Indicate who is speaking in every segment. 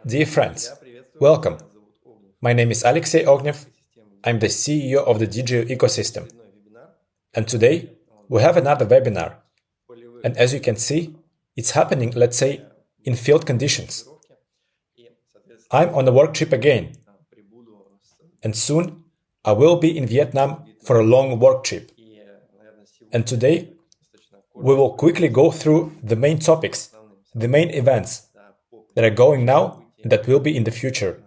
Speaker 1: Dear friends, welcome. My name is Alexey Ognev. I'm the CEO of the DigiU ecosystem. And today, we have another webinar. And as you can see, it's happening, let's say, in field conditions. I'm on a work trip again. And soon, I will be in Vietnam for a long work trip. And today, we will quickly go through the main topics, the main events that are going now and that will be in the future.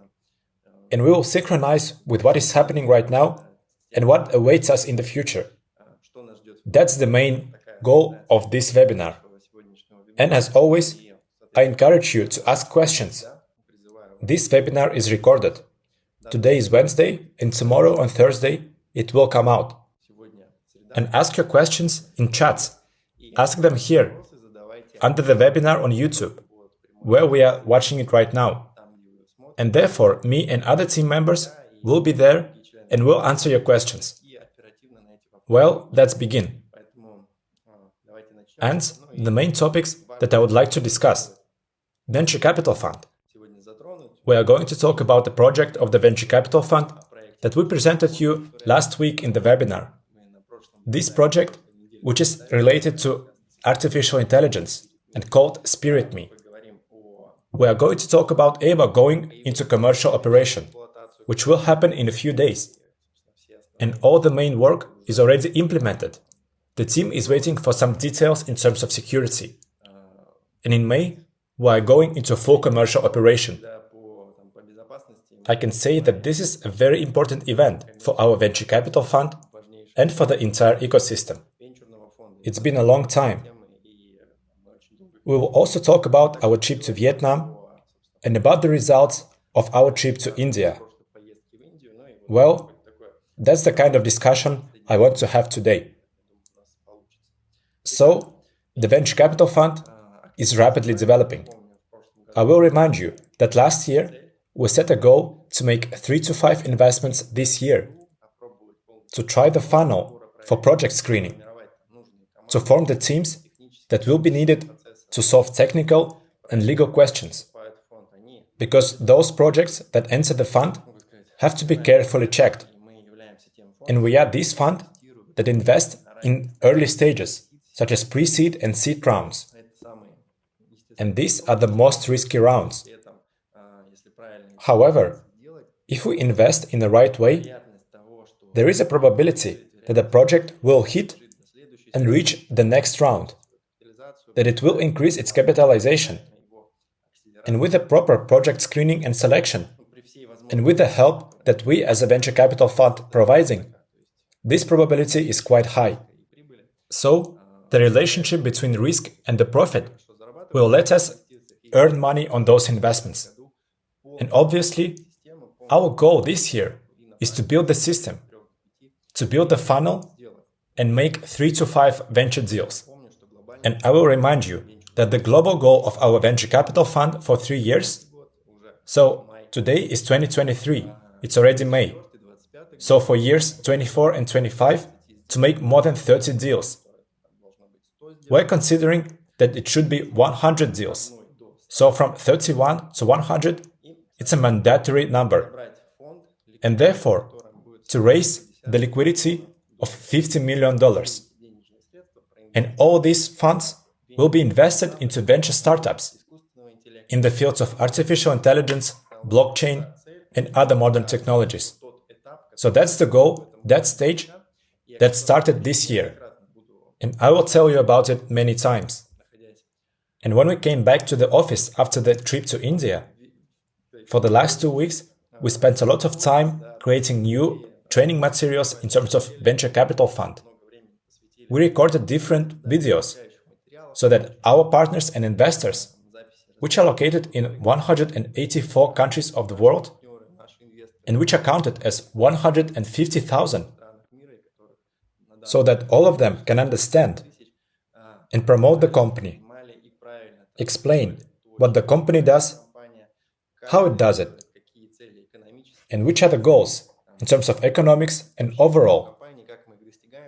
Speaker 1: And we will synchronize with what is happening right now and what awaits us in the future. That's the main goal of this webinar. And as always, I encourage you to ask questions. This webinar is recorded. Today is Wednesday, and tomorrow on Thursday it will come out. And ask your questions in chats. Ask them here, under the webinar on YouTube, where we are watching it right now. And therefore, me and other team members will be there and will answer your questions. Well, let's begin. And the main topics that I would like to discuss. Venture Capital Fund. We are going to talk about the project of the Venture Capital Fund that we presented you last week in the webinar. This project, which is related to artificial intelligence and called SpiritMe. We are going to talk about EVA going into commercial operation, which will happen in a few days. And all the main work is already implemented. The team is waiting for some details in terms of security. And in May, we are going into full commercial operation. I can say that this is a very important event for our venture capital fund and for the entire ecosystem. It's been a long time. We will also talk about our trip to Vietnam and about the results of our trip to India. Well, that's the kind of discussion I want to have today. So, the Venture Capital Fund is rapidly developing. I will remind you that last year we set a goal to make 3 to 5 investments this year, to try the funnel for project screening, to form the teams that will be needed to solve technical and legal questions, because those projects that enter the fund have to be carefully checked. And we are this fund that invests in early stages, such as pre-seed and seed rounds. And these are the most risky rounds. However, if we invest in the right way, there is a probability that the project will hit and reach the next round, that it will increase its capitalization. And with the proper project screening and selection, and with the help that we as a venture capital fund providing, this probability is quite high. So, the relationship between risk and the profit will let us earn money on those investments. And obviously, our goal this year is to build the system, to build the funnel and make 3 to 5 venture deals. And I will remind you that the global goal of our venture capital fund for 3 years, so today is 2023, it's already May. So for years 24 and 25, to make more than 30 deals. We're considering that it should be 100 deals. So from 31 to 100, it's a mandatory number. And therefore, to raise the liquidity of $50 million. And all these funds will be invested into venture startups in the fields of artificial intelligence, blockchain, and other modern technologies. So that's the goal, that stage, that started this year. And I will tell you about it many times. And when we came back to the office after the trip to India, for the last 2 weeks, we spent a lot of time creating new training materials in terms of venture capital fund. We recorded different videos so that our partners and investors, which are located in 184 countries of the world and which are counted as 150,000, so that all of them can understand and promote the company, explain what the company does, how it does it, and which are the goals in terms of economics and overall,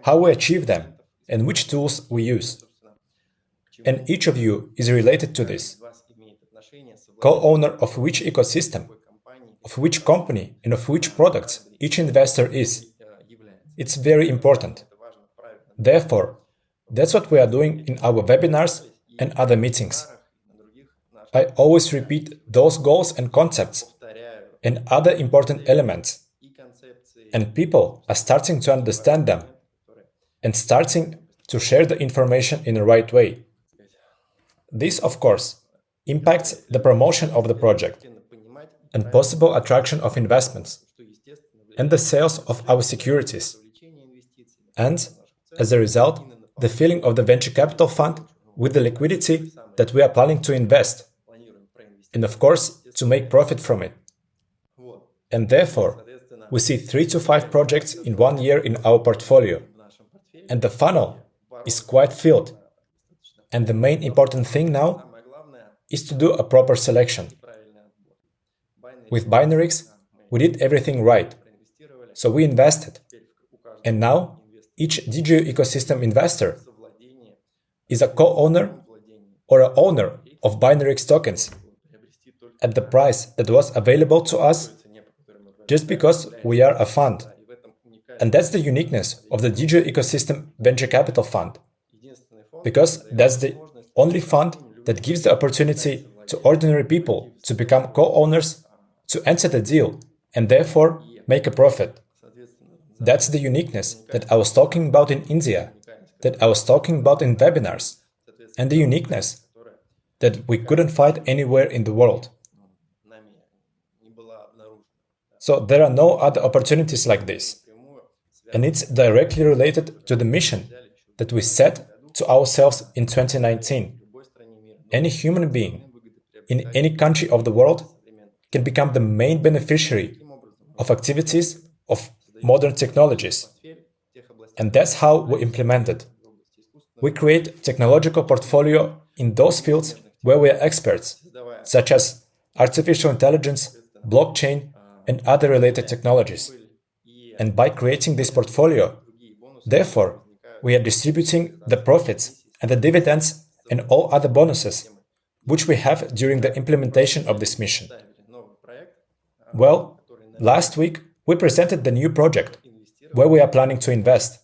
Speaker 1: how we achieve them, and which tools we use. And each of you is related to this. co-owner of which ecosystem, of which company and of which products each investor is. It's very important. Therefore, that's what we are doing in our webinars and other meetings. I always repeat those goals and concepts and other important elements, and people are starting to understand them and starting to share the information in the right way. This, of course, impacts the promotion of the project and possible attraction of investments and the sales of our securities. And, as a result, the filling of the venture capital fund with the liquidity that we are planning to invest, and of course, to make profit from it. And therefore, we see 3 to 5 projects in 1 year in our portfolio, and the funnel is quite filled. And the main important thing now is to do a proper selection. With Binarix, we did everything right. So we invested. And now, each DigiU ecosystem investor is a co-owner or an owner of Binarix tokens at the price that was available to us just because we are a fund. And that's the uniqueness of the DigiU ecosystem venture capital fund. Because that's the only fund that gives the opportunity to ordinary people to become co-owners, to enter the deal, and therefore make a profit. That's the uniqueness that I was talking about in India, that I was talking about in webinars, and the uniqueness that we couldn't find anywhere in the world. So there are no other opportunities like this. And it's directly related to the mission that we set to ourselves in 2019. Any human being in any country of the world can become the main beneficiary of activities of modern technologies. And that's how we implement it. We create technological portfolio in those fields where we are experts, such as artificial intelligence, blockchain, and other related technologies. And by creating this portfolio, therefore, we are distributing the profits and the dividends and all other bonuses which we have during the implementation of this mission. Well, last week we presented the new project where we are planning to invest.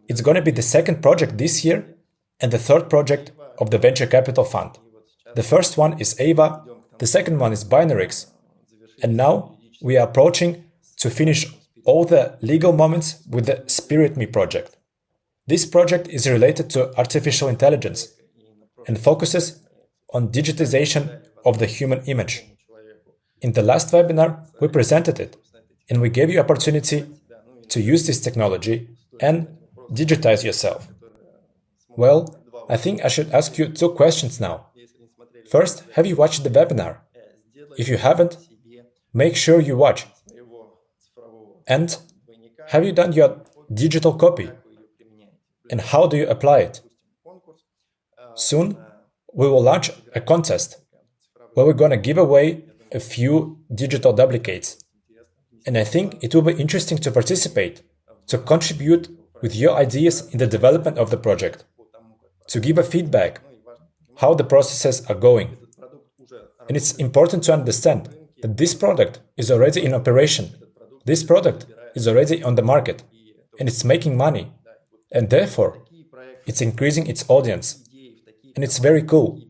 Speaker 1: It's going to be the second project this year and the third project of the venture capital fund. The first one is Ava, the second one is Binarix, and now we are approaching to finish all the legal moments with the Spirit Me project. This project is related to artificial intelligence and focuses on digitization of the human image. In the last webinar, we presented it, and we gave you opportunity to use this technology and digitize yourself. Well, I think I should ask you 2 questions now. First, have you watched the webinar? If you haven't, make sure you watch. And have you done your digital copy? And how do you apply it? Soon, we will launch a contest where we're going to give away a few digital duplicates. And I think it will be interesting to participate, to contribute with your ideas in the development of the project, to give a feedback, how the processes are going. And it's important to understand that this product is already in operation. This product is already on the market, and it's making money. And therefore, it's increasing its audience. And it's very cool.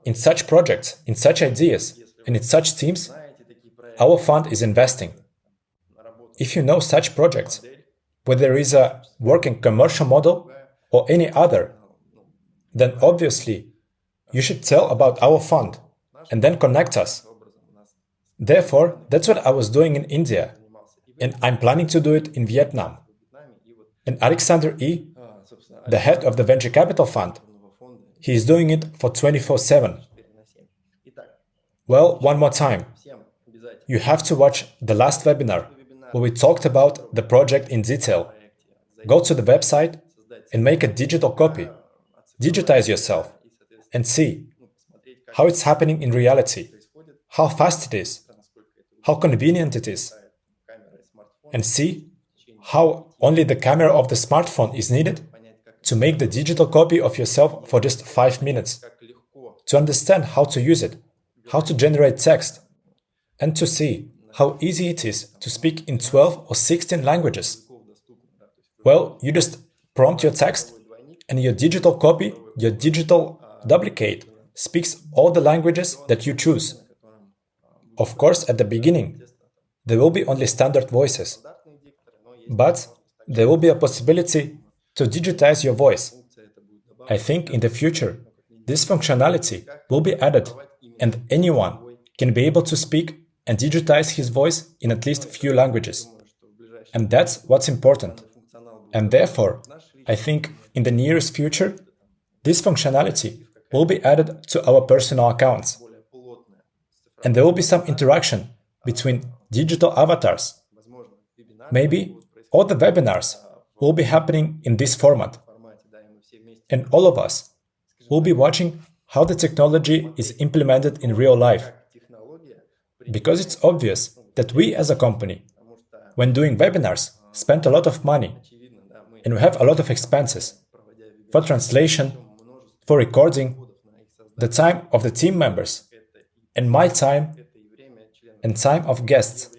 Speaker 1: In such projects, in such ideas, and in such teams, our fund is investing. If you know such projects, where there is a working commercial model or any other, then obviously you should tell about our fund and then connect us. Therefore, that's what I was doing in India, and I'm planning to do it in Vietnam. And Alexander E., the head of the venture capital fund, he is doing it for 24/7. Well, one more time. You have to watch the last webinar where we talked about the project in detail. Go to the website and make a digital copy. Digitize yourself and see how it's happening in reality, how fast it is, how convenient it is, and see how only the camera of the smartphone is needed to make the digital copy of yourself for just 5 minutes. to understand how to use it, how to generate text, and to see how easy it is to speak in 12 or 16 languages. Well, you just prompt your text, and your digital copy, your digital duplicate, speaks all the languages that you choose. Of course, at the beginning, there will be only standard voices, but there will be a possibility to digitize your voice. I think in the future, this functionality will be added, and anyone can be able to speak and digitize his voice in at least a few languages. And that's what's important. And therefore, I think in the nearest future, this functionality will be added to our personal accounts. And there will be some interaction between digital avatars. Maybe all the webinars will be happening in this format. And all of us will be watching how the technology is implemented in real life. Because it's obvious that we as a company, when doing webinars, spend a lot of money. And we have a lot of expenses for translation, for recording, the time of the team members, and my time, and time of guests.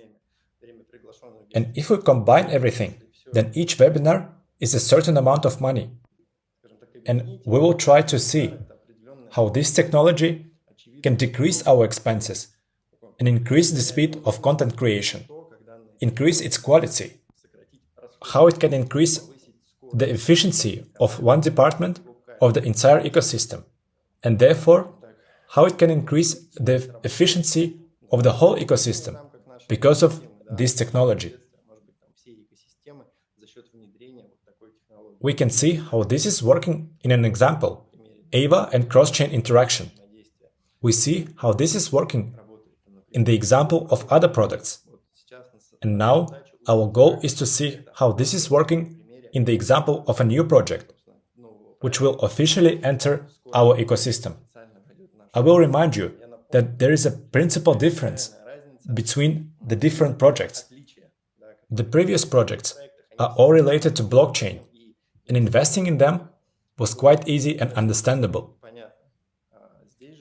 Speaker 1: And if we combine everything, then each webinar is a certain amount of money. And we will try to see how this technology can decrease our expenses and increase the speed of content creation, increase its quality, how it can increase the efficiency of one department of the entire ecosystem, and therefore how it can increase the efficiency of the whole ecosystem because of this technology. We can see how this is working in an example, AVA and cross-chain interaction. We see how this is working in the example of other products. And now our goal is to see how this is working in the example of a new project, which will officially enter our ecosystem. I will remind you that there is a principal difference between the different projects. The previous projects are all related to blockchain, and investing in them was quite easy and understandable.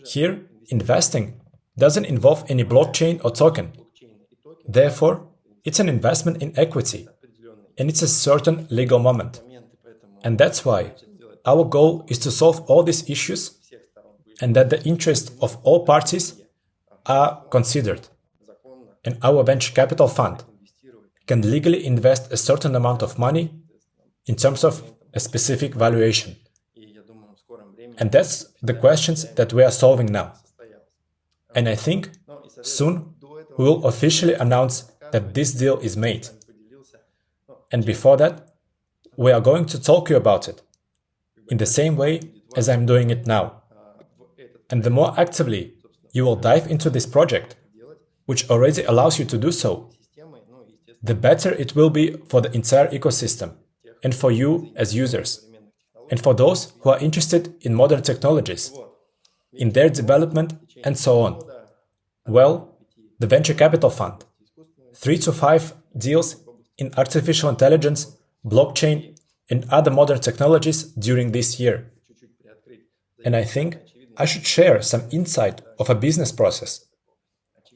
Speaker 1: Here, investing doesn't involve any blockchain or token. Therefore, it's an investment in equity, and it's a certain legal moment. And that's why our goal is to solve all these issues and that the interests of all parties are considered. And our venture capital fund can legally invest a certain amount of money in terms of a specific valuation. And that's the questions that we are solving now. And I think soon we will officially announce that this deal is made. And before that, we are going to talk to you about it, in the same way as I'm doing it now. And the more actively you will dive into this project, which already allows you to do so, the better it will be for the entire ecosystem, and for you as users, and for those who are interested in modern technologies, in their development, and so on. Well, the Venture Capital Fund, 3 to 5 deals in artificial intelligence, blockchain, and other modern technologies during this year. And I think I should share some insight of a business process.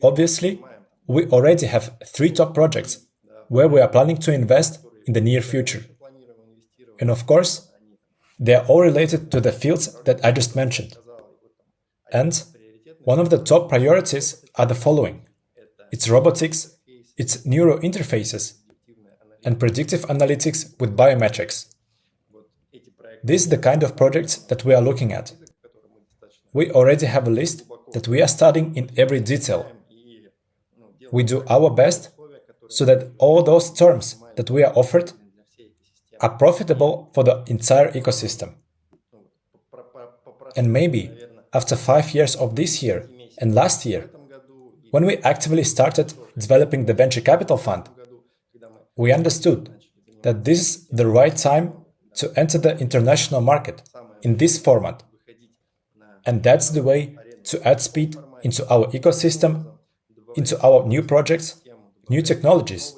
Speaker 1: Obviously, we already have 3 top projects where we are planning to invest in the near future. And of course, they are all related to the fields that I just mentioned. And one of the top priorities are the following. It's robotics, it's neural interfaces, and predictive analytics with biometrics. This is the kind of projects that we are looking at. We already have a list that we are studying in every detail. We do our best so that all those terms that we are offered are profitable for the entire ecosystem. And maybe after 5 years of this year and last year, when we actively started developing the Venture Capital Fund, we understood that this is the right time to enter the international market in this format. And that's the way to add speed into our ecosystem, into our new projects, new technologies,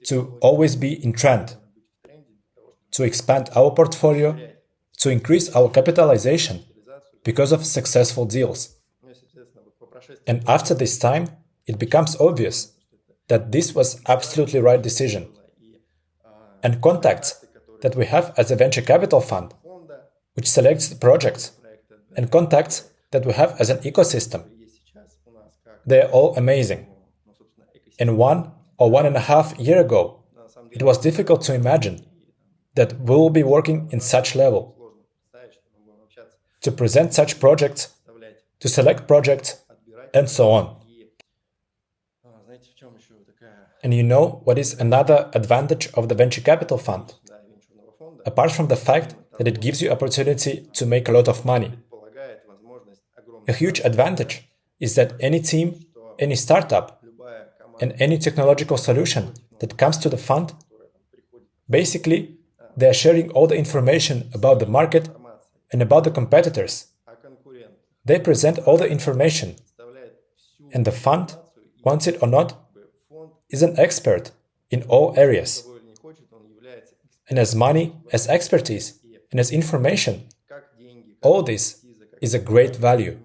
Speaker 1: to always be in trend, to expand our portfolio, to increase our capitalization, because of successful deals. And after this time, it becomes obvious that this was absolutely right decision. And contacts that we have as a venture capital fund, which selects the projects, and contacts that we have as an ecosystem, they're all amazing. And 1 or 1.5 years ago, it was difficult to imagine that we will be working in such level, to present such projects, to select projects, and so on. And you know what is another advantage of the venture capital fund? Apart from the fact that it gives you opportunity to make a lot of money, a huge advantage is that any team, any startup, and any technological solution that comes to the fund, basically, they are sharing all the information about the market and about the competitors. They present all the information, and the fund, wants it or not, is an expert in all areas. And as money, as expertise, and as information, all this is a great value.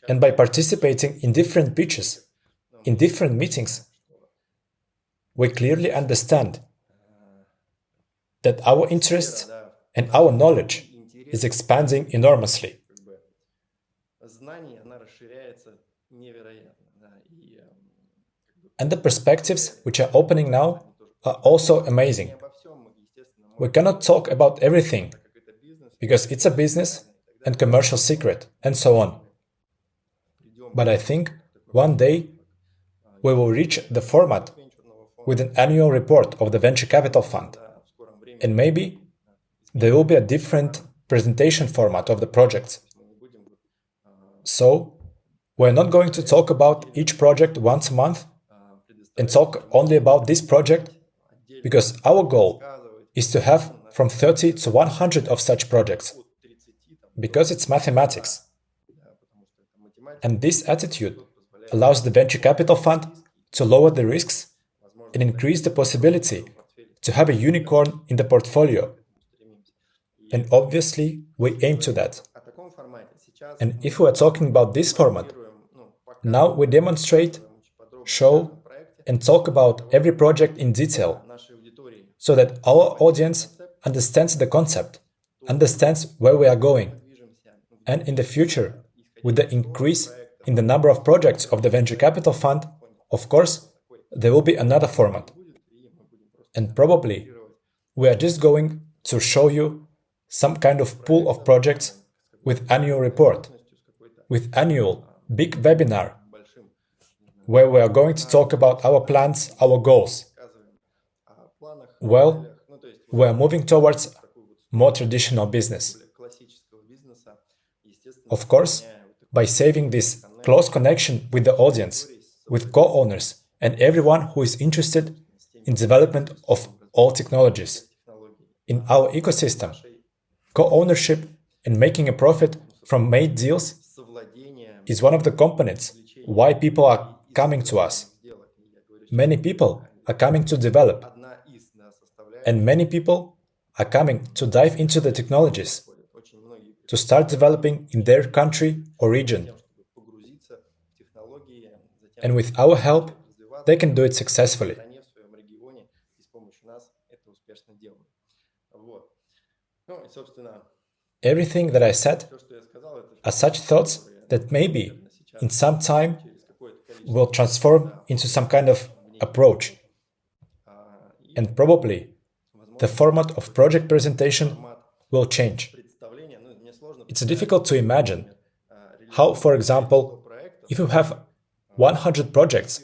Speaker 1: And by participating in different pitches, in different meetings, we clearly understand that our interests and our knowledge is expanding enormously. And the perspectives which are opening now are also amazing. We cannot talk about everything, because it's a business and commercial secret, and so on. But I think one day we will reach the format with an annual report of the venture capital fund. And maybe there will be a different presentation format of the projects. So, we're not going to talk about each project once a month and talk only about this project, because our goal is to have from 30 to 100 of such projects, because it's mathematics. And this attitude allows the venture capital fund to lower the risks and increase the possibility to have a unicorn in the portfolio. And obviously, we aim to that. And if we are talking about this format, now we demonstrate, show, and talk about every project in detail, so that our audience understands the concept, understands where we are going. And in the future, with the increase in the number of projects of the venture capital fund, of course, there will be another format. And probably, we are just going to show you some kind of pool of projects with annual report, with annual big webinar, where we are going to talk about our plans, our goals. Well, we are moving towards more traditional business. Of course, by saving this close connection with the audience, with co-owners, and everyone who is interested in development of all technologies. In our ecosystem, co-ownership and making a profit from made deals is one of the components why people are coming to us. Many people are coming to develop, and many people are coming to dive into the technologies, to start developing in their country or region. And with our help, they can do it successfully. Everything that I said are such thoughts that maybe in some time will transform into some kind of approach. And probably the format of project presentation will change. It's difficult to imagine how, for example, if you have 100 projects,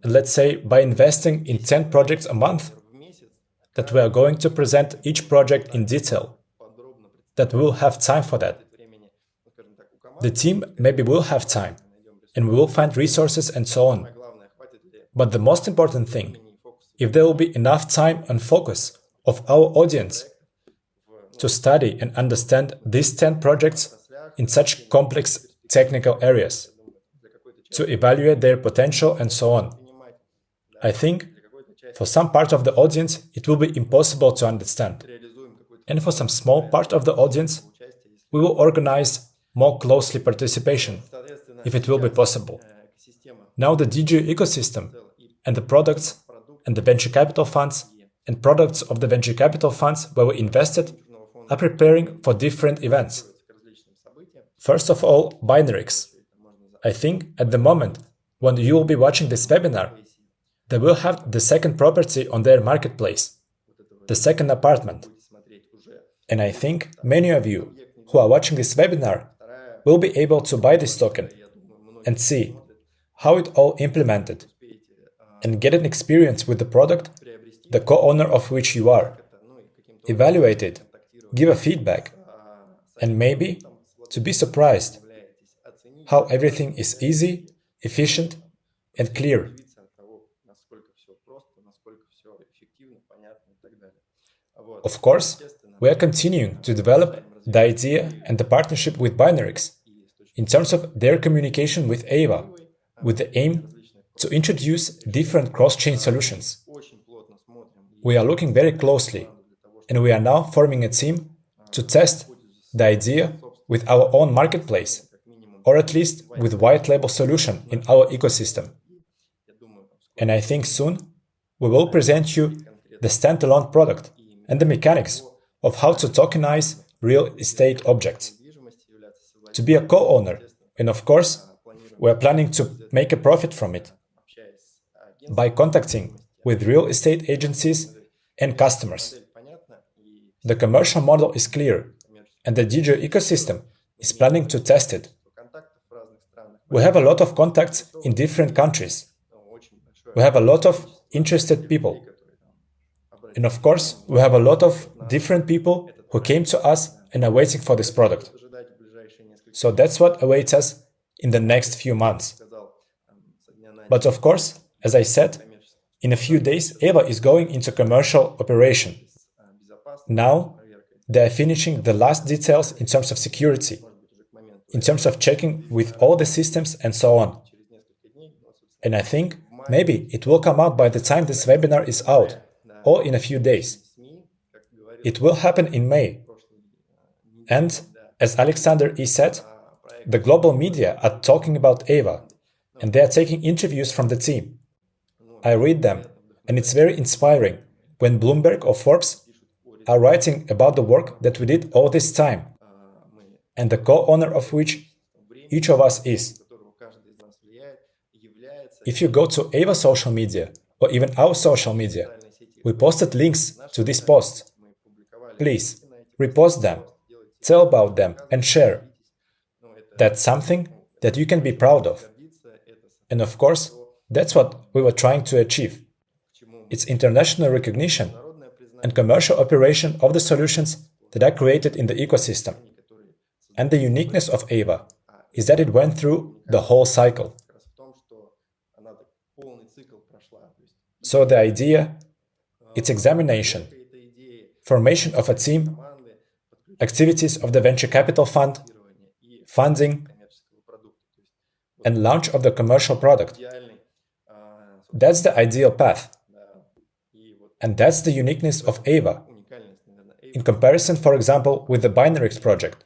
Speaker 1: and let's say by investing in 10 projects a month, that we are going to present each project in detail, that we will have time for that. The team maybe will have time, and we will find resources and so on. But the most important thing, if there will be enough time and focus of our audience to study and understand these 10 projects in such complex technical areas, to evaluate their potential and so on. I think for some part of the audience it will be impossible to understand. And for some small part of the audience, we will organize more closely participation, if it will be possible. Now the DigiU ecosystem and the products and the venture capital funds and products of the venture capital funds where we invested are preparing for different events. First of all, Binarix. I think at the moment when you will be watching this webinar, they will have the second property on their marketplace, the second apartment. And I think many of you who are watching this webinar will be able to buy this token and see how it all implemented and get an experience with the product, the co-owner of which you are. Evaluate it, give a feedback, and maybe to be surprised how everything is easy, efficient, and clear. Of course, we are continuing to develop the idea and the partnership with Binarix in terms of their communication with Ava, with the aim to introduce different cross-chain solutions. We are looking very closely, and we are now forming a team to test the idea with our own marketplace, or at least with white label solution in our ecosystem. And I think soon we will present you the standalone product and the mechanics of how to tokenize real estate objects, to be a co-owner, and of course, we are planning to make a profit from it by contacting with real estate agencies and customers. The commercial model is clear, and the DigiU ecosystem is planning to test it. We have a lot of contacts in different countries. We have a lot of interested people. And of course, we have a lot of different people who came to us and are waiting for this product. So that's what awaits us in the next few months. But of course, as I said, in a few days, Ava is going into commercial operation. Now, they are finishing the last details in terms of security, in terms of checking with all the systems and so on. And I think maybe it will come out by the time this webinar is out, or in a few days. It will happen in May. And, as Alexander said, the global media are talking about Ava, and they are taking interviews from the team. I read them, and it's very inspiring when Bloomberg or Forbes are writing about the work that we did all this time, and the co-owner of which each of us is. If you go to Ava social media, or even our social media, we posted links to these posts. Please, repost them, tell about them, and share. That's something that you can be proud of. And of course, that's what we were trying to achieve. It's international recognition and commercial operation of the solutions that are created in the ecosystem. And the uniqueness of Ava is that it went through the whole cycle. So the idea, its examination, formation of a team, activities of the venture capital fund, funding, and launch of the commercial product. That's the ideal path. And that's the uniqueness of Ava, in comparison, for example, with the Binarix project,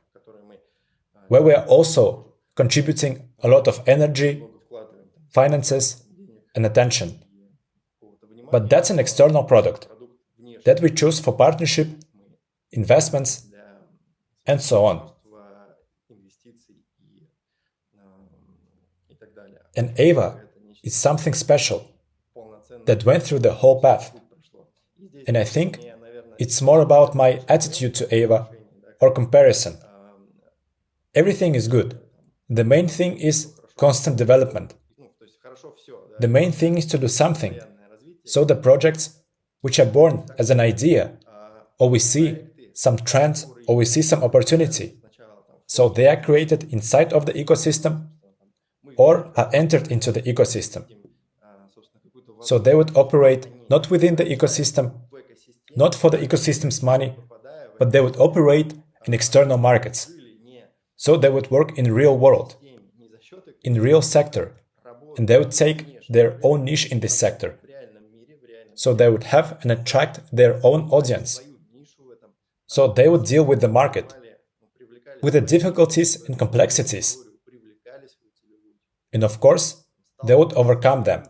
Speaker 1: where we are also contributing a lot of energy, finances, and attention. But that's an external product that we choose for partnership, investments, and so on. And Ava is something special that went through the whole path. And I think it's more about my attitude to Ava or comparison. Everything is good. The main thing is constant development. The main thing is to do something. So the projects which are born as an idea, or we see some trend, or we see some opportunity, so they are created inside of the ecosystem or are entered into the ecosystem. So they would operate not within the ecosystem, not for the ecosystem's money, but they would operate in external markets. So they would work in real world, in real sector, and they would take their own niche in this sector. So they would have and attract their own audience. So they would deal with the market, with the difficulties and complexities. And of course, they would overcome them.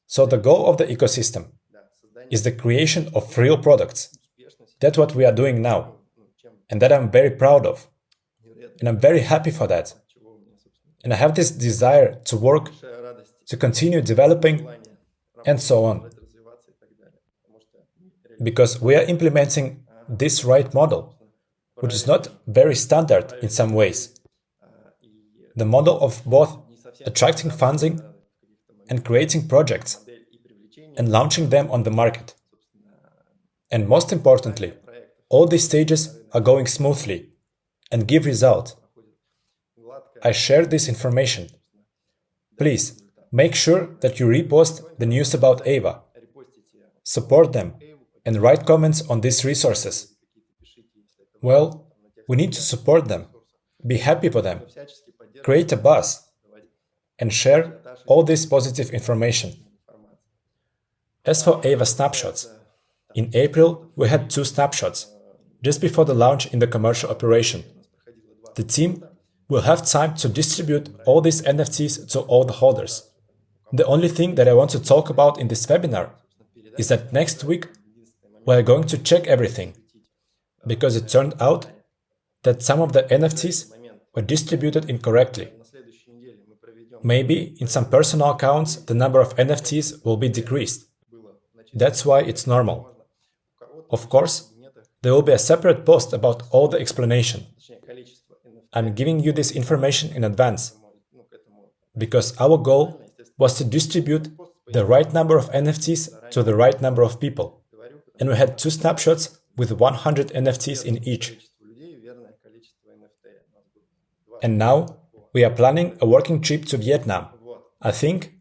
Speaker 1: So the goal of the ecosystem is the creation of real products. That's what we are doing now. And that I'm very proud of. And I'm very happy for that. And I have this desire to work, to continue developing, and so on. Because we are implementing this right model, which is not very standard in some ways. The model of both attracting funding and creating projects and launching them on the market. And most importantly, all these stages are going smoothly and give result. I share this information. Please, make sure that you repost the news about Ava. Support them and write comments on these resources. Well, we need to support them, be happy for them, create a buzz, and share all this positive information. As for Ava snapshots, in April we had 2 snapshots, just before the launch in the commercial operation. The team will have time to distribute all these NFTs to all the holders. The only thing that I want to talk about in this webinar is that next week we are going to check everything, because it turned out that some of the NFTs were distributed incorrectly. Maybe in some personal accounts the number of NFTs will be decreased. That's why it's normal. Of course, there will be a separate post about all the explanation. I'm giving you this information in advance, because our goal was to distribute the right number of NFTs to the right number of people. And we had 2 snapshots with 100 NFTs in each. And now we are planning a working trip to Vietnam. I think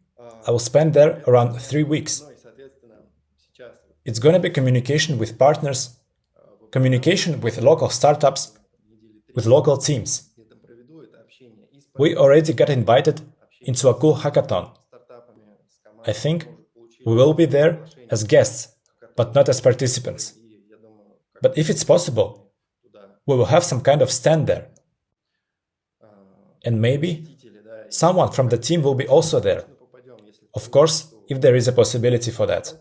Speaker 1: I will spend there around 3 weeks. It's going to be communication with partners, communication with local startups, with local teams. We already got invited into a cool hackathon. I think we will be there as guests, but not as participants. But if it's possible, we will have some kind of stand there. And maybe someone from the team will be also there. Of course, if there is a possibility for that.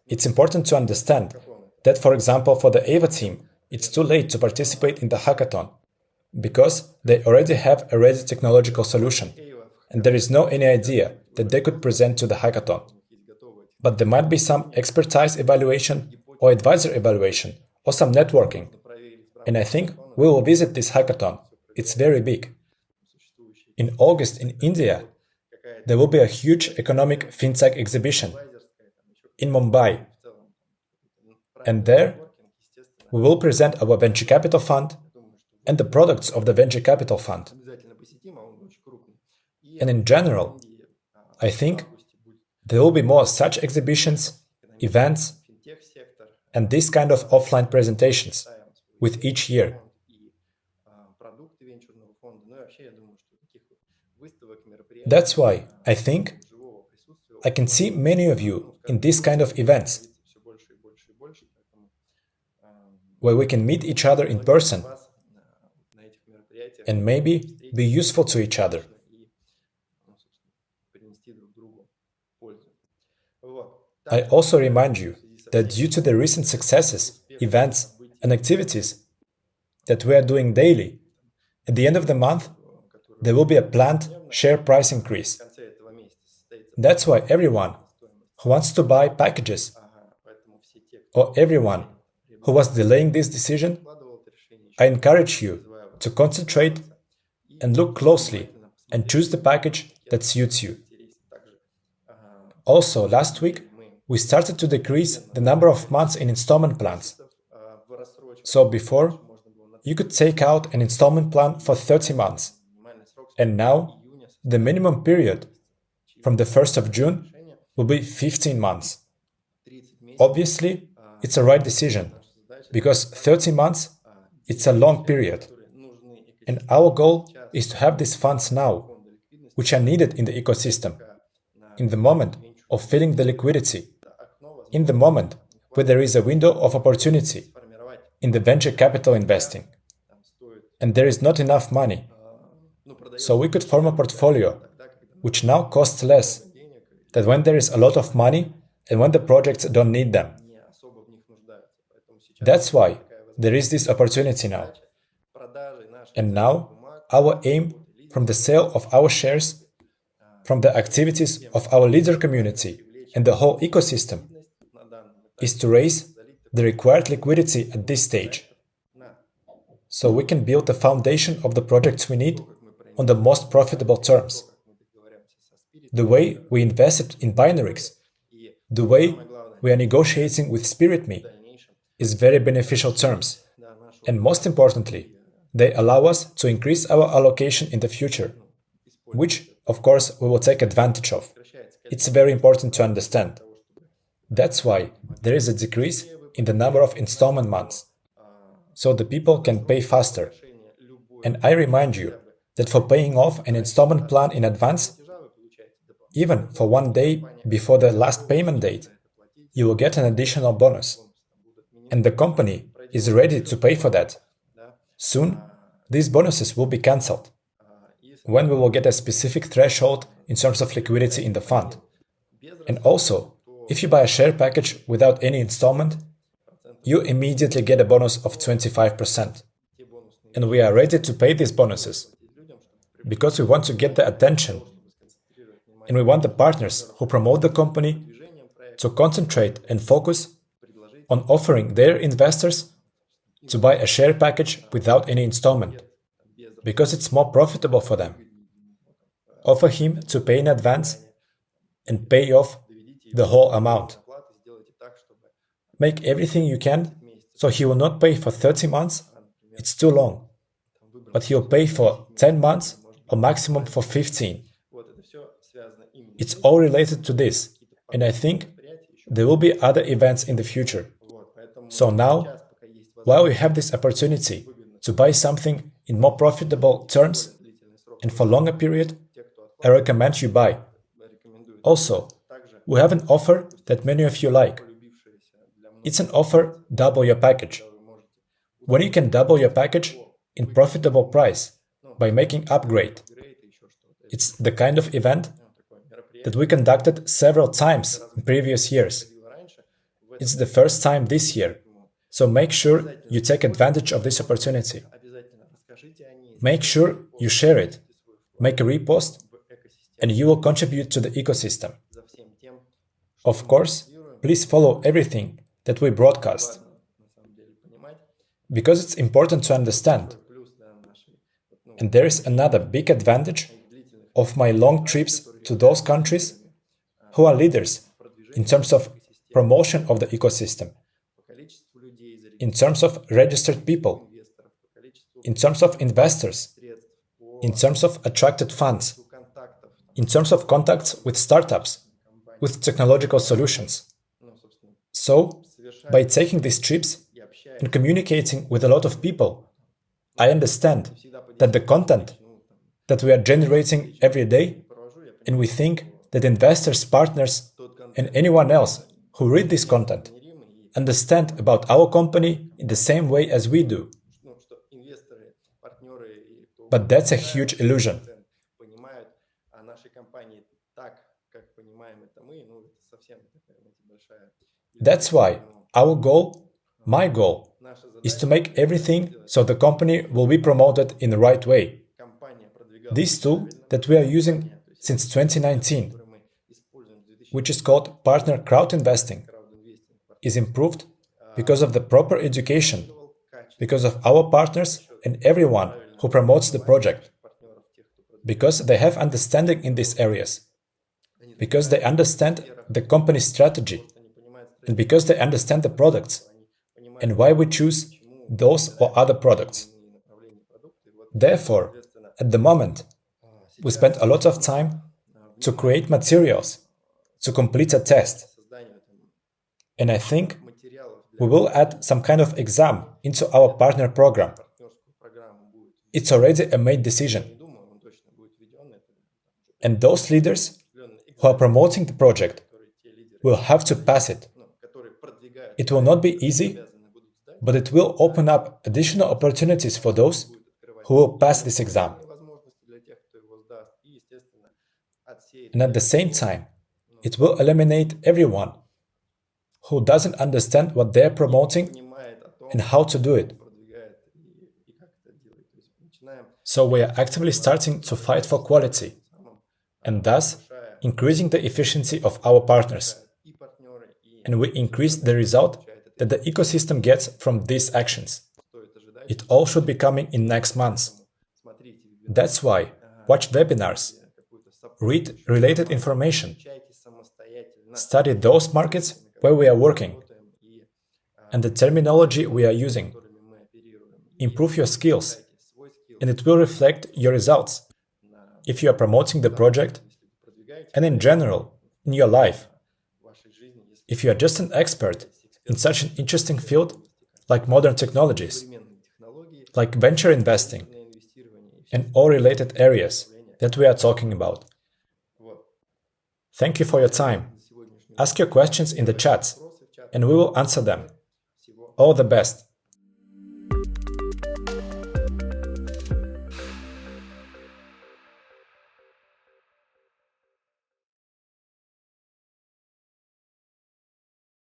Speaker 1: It's important to understand that, for example, for the Ava team, it's too late to participate in the hackathon, because they already have a ready technological solution, and there is no any idea that they could present to the hackathon. But there might be some expertise evaluation or advisor evaluation or some networking. And I think we will visit this hackathon. It's very big. In August in India, there will be a huge economic fintech exhibition in Mumbai. And there, we will present our venture capital fund and the products of the venture capital fund. And in general, I think there will be more such exhibitions, events, and this kind of offline presentations with each year. That's why I think I can see many of you in this kind of events, where we can meet each other in person and maybe be useful to each other. I also remind you that due to the recent successes, events, and activities that we are doing daily, at the end of the month, there will be a planned share price increase. That's why everyone who wants to buy packages, or everyone who was delaying this decision, I encourage you to concentrate and look closely and choose the package that suits you. Also, last week, we started to decrease the number of months in installment plans. So before, you could take out an installment plan for 30 months. And now, the minimum period from the 1st of June will be 15 months. Obviously, it's a right decision, because 30 months, it's a long period. And our goal is to have these funds now, which are needed in the ecosystem. in the moment of filling the liquidity, in the moment where there is a window of opportunity in the venture capital investing, and there is not enough money. So we could form a portfolio which now costs less than when there is a lot of money and when the projects don't need them. That's why there is this opportunity now. And now, our aim from the sale of our shares, from the activities of our leader community and the whole ecosystem, is to raise the required liquidity at this stage, so we can build the foundation of the projects we need on the most profitable terms. The way we invested in Binaries, the way we are negotiating with SpiritMe, is very beneficial terms, and most importantly, they allow us to increase our allocation in the future, which, of course, we will take advantage of. It's very important to understand. That's why there is a decrease in the number of installment months, so the people can pay faster. And I remind you that for paying off an installment plan in advance, even for 1 day before the last payment date, you will get an additional bonus. And the company is ready to pay for that. Soon, these bonuses will be cancelled, when we will get a specific threshold in terms of liquidity in the fund. And also, if you buy a share package without any installment, you immediately get a bonus of 25%. And we are ready to pay these bonuses, because we want to get the attention, and we want the partners who promote the company to concentrate and focus on offering their investors to buy a share package without any installment, because it's more profitable for them. Offer him to pay in advance and pay off the whole amount. Make everything you can so he will not pay for 30 months, it's too long, but he'll pay for 10 months or maximum for 15. It's all related to this, and I think there will be other events in the future. So now, while we have this opportunity to buy something in more profitable terms and for longer period, I recommend you buy. Also, we have an offer that many of you like. It's an offer double your package. When you can double your package in profitable price by making upgrade. It's the kind of event that we conducted several times in previous years. It's the first time this year, so make sure you take advantage of this opportunity. Make sure you share it, make a repost, and you will contribute to the ecosystem. Of course, please follow everything that we broadcast, because it's important to understand. And there is another big advantage of my long trips to those countries who are leaders in terms of promotion of the ecosystem, in terms of registered people, in terms of investors, in terms of attracted funds, in terms of contacts with startups, with technological solutions. So, by taking these trips and communicating with a lot of people, I understand that the content that we are generating every day, and we think that investors, partners, and anyone else who read this content understand about our company in the same way as we do. But that's a huge illusion. That's why our goal, my goal, is to make everything so the company will be promoted in the right way. This tool that we are using since 2019, which is called Partner Crowd Investing, is improved because of the proper education, because of our partners and everyone who promotes the project, because they have understanding in these areas, because they understand the company's strategy, and because they understand the products, and why we choose those or other products. Therefore, at the moment, we spend a lot of time to create materials, to complete a test. And I think we will add some kind of exam into our partner program. It's already a made decision. And those leaders who are promoting the project will have to pass it. It will not be easy, but it will open up additional opportunities for those who will pass this exam. And at the same time, it will eliminate everyone who doesn't understand what they're promoting and how to do it. So we are actively starting to fight for quality, and thus increasing the efficiency of our partners. And we increase the result that the ecosystem gets from these actions. It all should be coming in next months. That's why watch webinars, read related information, study those markets where we are working, and the terminology we are using. Improve your skills, and it will reflect your results if you are promoting the project and in general, in your life. If you are just an expert in such an interesting field like modern technologies, like venture investing, and all related areas that we are talking about. Thank you for your time. Ask your questions in the chats, and we will answer them. All the best.